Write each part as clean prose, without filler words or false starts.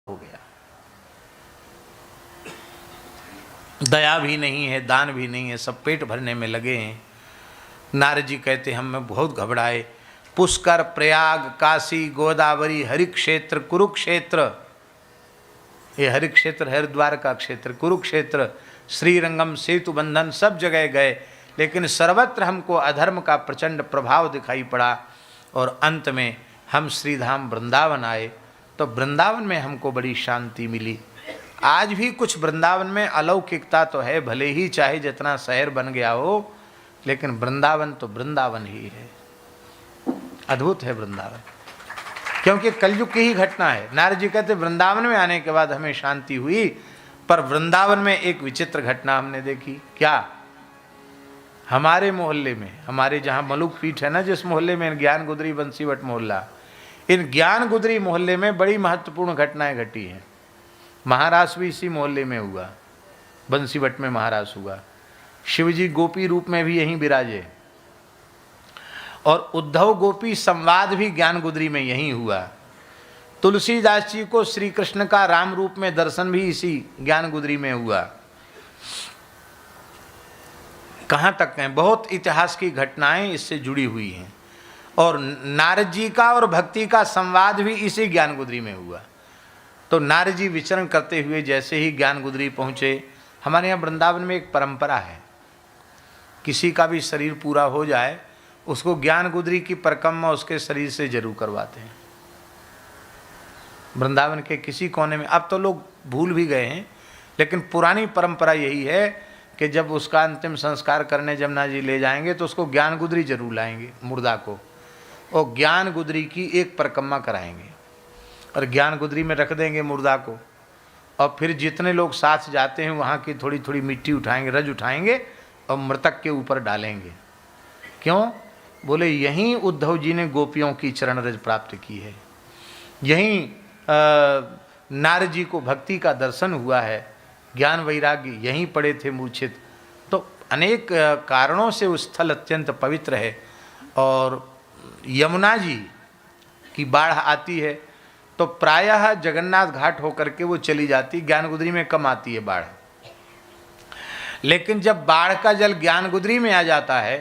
हो गया। दया भी नहीं है, दान भी नहीं है, सब पेट भरने में लगे हैं। नारद जी कहते हम में बहुत घबराए। पुष्कर, प्रयाग, काशी, गोदावरी, हरिक्षेत्र, कुरुक्षेत्र, ये हरिक्षेत्र हरिद्वार का क्षेत्र, कुरुक्षेत्र, श्रीरंगम, सेतु बंधन, सब जगह गए, लेकिन सर्वत्र हमको अधर्म का प्रचंड प्रभाव दिखाई पड़ा। और अंत में हम श्रीधाम वृंदावन आए, तो वृंदावन में हमको बड़ी शांति मिली। आज भी कुछ वृंदावन में अलौकिकता तो है, भले ही चाहे जितना शहर बन गया हो, लेकिन वृंदावन तो वृंदावन ही है। अद्भुत है वृंदावन, क्योंकि कलयुग की ही घटना है। नारद जी कहते वृंदावन में आने के बाद हमें शांति हुई, पर वृंदावन में एक विचित्र घटना हमने देखी। क्या? हमारे मोहल्ले में, हमारे जहाँ मलुक पीठ है ना, जिस मोहल्ले में ज्ञान गुदरी बंसीवट मोहल्ला, इन ज्ञान गुदरी मोहल्ले में बड़ी महत्वपूर्ण घटनाएं घटी हैं। महारास भी इसी मोहल्ले में हुआ, बंसीवट में महारास हुआ। शिवजी गोपी रूप में भी यहीं विराजे, और उद्धव गोपी संवाद भी ज्ञान गुदरी में यहीं हुआ। तुलसीदास जी को श्री कृष्ण का राम रूप में दर्शन भी इसी ज्ञान गुदरी में हुआ। कहाँ तक हैं, बहुत इतिहास की घटनाएं इससे जुड़ी हुई हैं। और नारद जी का और भक्ति का संवाद भी इसी ज्ञान गुदरी में हुआ। तो नारद जी विचरण करते हुए जैसे ही ज्ञान गुदरी पहुँचे, हमारे यहाँ वृंदावन में एक परंपरा है, किसी का भी शरीर पूरा हो जाए उसको ज्ञान गुदरी की परिक्रमा उसके शरीर से जरूर करवाते हैं। वृंदावन के किसी कोने में, अब तो लोग भूल भी गए हैं, लेकिन पुरानी परंपरा यही है कि जब उसका अंतिम संस्कार करने जमुना जी ले जाएंगे तो उसको ज्ञान गुदरी जरूर लाएंगे, मुर्दा को, और ज्ञान गुदरी की एक परिक्रमा कराएंगे और ज्ञान गुदरी में रख देंगे मुर्दा को। और फिर जितने लोग साथ जाते हैं वहाँ की थोड़ी थोड़ी मिट्टी उठाएंगे, रज उठाएंगे और मृतक के ऊपर डालेंगे। क्यों? बोले यहीं उद्धव जी ने गोपियों की चरण रज प्राप्त की है, यहीं नारद जी को भक्ति का दर्शन हुआ है, ज्ञान वैराग्य यहीं पड़े थे मूर्छित। तो अनेक कारणों से वो स्थल अत्यंत पवित्र है। और यमुना जी की बाढ़ आती है तो प्रायः जगन्नाथ घाट होकर के वो चली जाती, ज्ञान गुदरी में कम आती है बाढ़। लेकिन जब बाढ़ का जल ज्ञान गुदरी में आ जाता है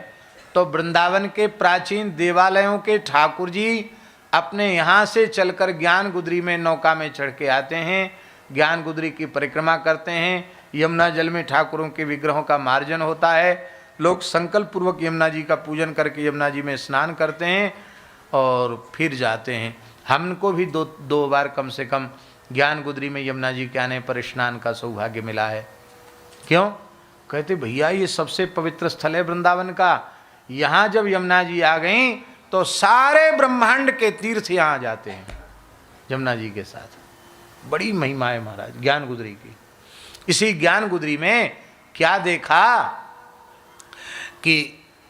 तो वृंदावन के प्राचीन देवालयों के ठाकुर जी अपने यहाँ से चलकर ज्ञान गुदरी में नौका में चढ़ के आते हैं, ज्ञान गुदरी की परिक्रमा करते हैं। यमुना जल में ठाकुरों के विग्रहों का मार्जन होता है, लोग संकल्प पूर्वक यमुना जी का पूजन करके यमुना जी में स्नान करते हैं और फिर जाते हैं। हमको भी दो बार कम से कम ज्ञान गुदरी में यमुना जी के आने पर स्नान का सौभाग्य मिला है। क्यों? कहते भैया ये सबसे पवित्र स्थल है वृंदावन का, यहाँ जब यमुना जी आ गई तो सारे ब्रह्मांड के तीर्थ यहाँ आ जाते हैं यमुना जी के साथ। बड़ी महिमा है महाराज ज्ञान गुदरी की। इसी ज्ञान गुदरी में क्या देखा कि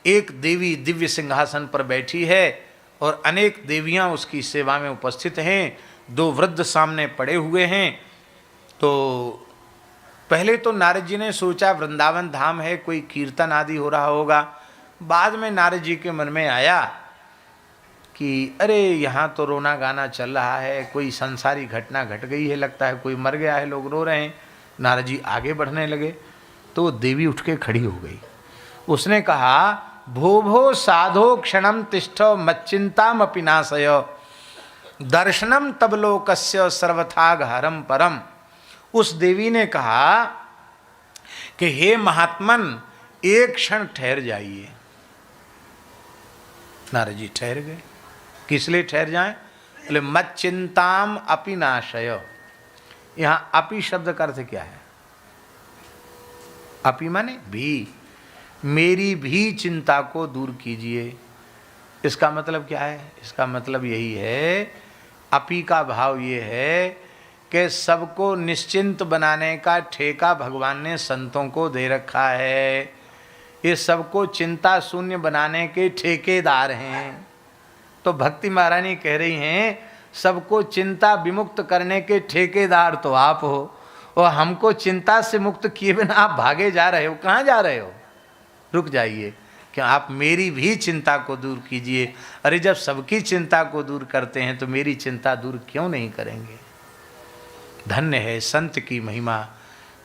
एक देवी दिव्य सिंहासन पर बैठी है और अनेक देवियां उसकी सेवा में उपस्थित हैं, दो वृद्ध सामने पड़े हुए हैं। तो पहले तो नारद जी ने सोचा वृंदावन धाम है, कोई कीर्तन आदि हो रहा होगा। बाद में नारद जी के मन में आया कि अरे यहाँ तो रोना गाना चल रहा है, कोई संसारी घटना घट गई है, लगता है कोई मर गया है, लोग रो रहे हैं। नारद जी आगे बढ़ने लगे तो वो देवी उठ के खड़ी हो गई। उसने कहा भो भो साधो क्षणम तिष्ठो मच्चिंताम अपि नाशय दर्शनम तब लोकस्य सर्वथाघहरम परम। उस देवी ने कहा कि हे महात्मन एक क्षण ठहर जाइए। नारद जी ठहर गए। किस लिए ठहर जाएं? बोले मत चिंताम अपि नाशय। यहाँ अपि शब्द का अर्थ क्या है? अपि माने भी, मेरी भी चिंता को दूर कीजिए। इसका मतलब क्या है? इसका मतलब यही है, अपि का भाव ये है कि सबको निश्चिंत बनाने का ठेका भगवान ने संतों को दे रखा है। ये सबको चिंता शून्य बनाने के ठेकेदार हैं। तो भक्ति महारानी कह रही हैं सबको चिंता विमुक्त करने के ठेकेदार तो आप हो, और हमको चिंता से मुक्त किए बिना आप भागे जा रहे हो। कहाँ जा रहे हो? रुक जाइए, कि आप मेरी भी चिंता को दूर कीजिए। अरे जब सबकी चिंता को दूर करते हैं तो मेरी चिंता दूर क्यों नहीं करेंगे? धन्य है संत की महिमा,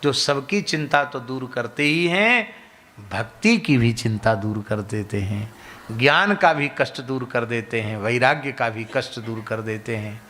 जो सबकी चिंता तो दूर करते ही हैं, भक्ति की भी चिंता दूर कर देते हैं, ज्ञान का भी कष्ट दूर कर देते हैं, वैराग्य का भी कष्ट दूर कर देते हैं।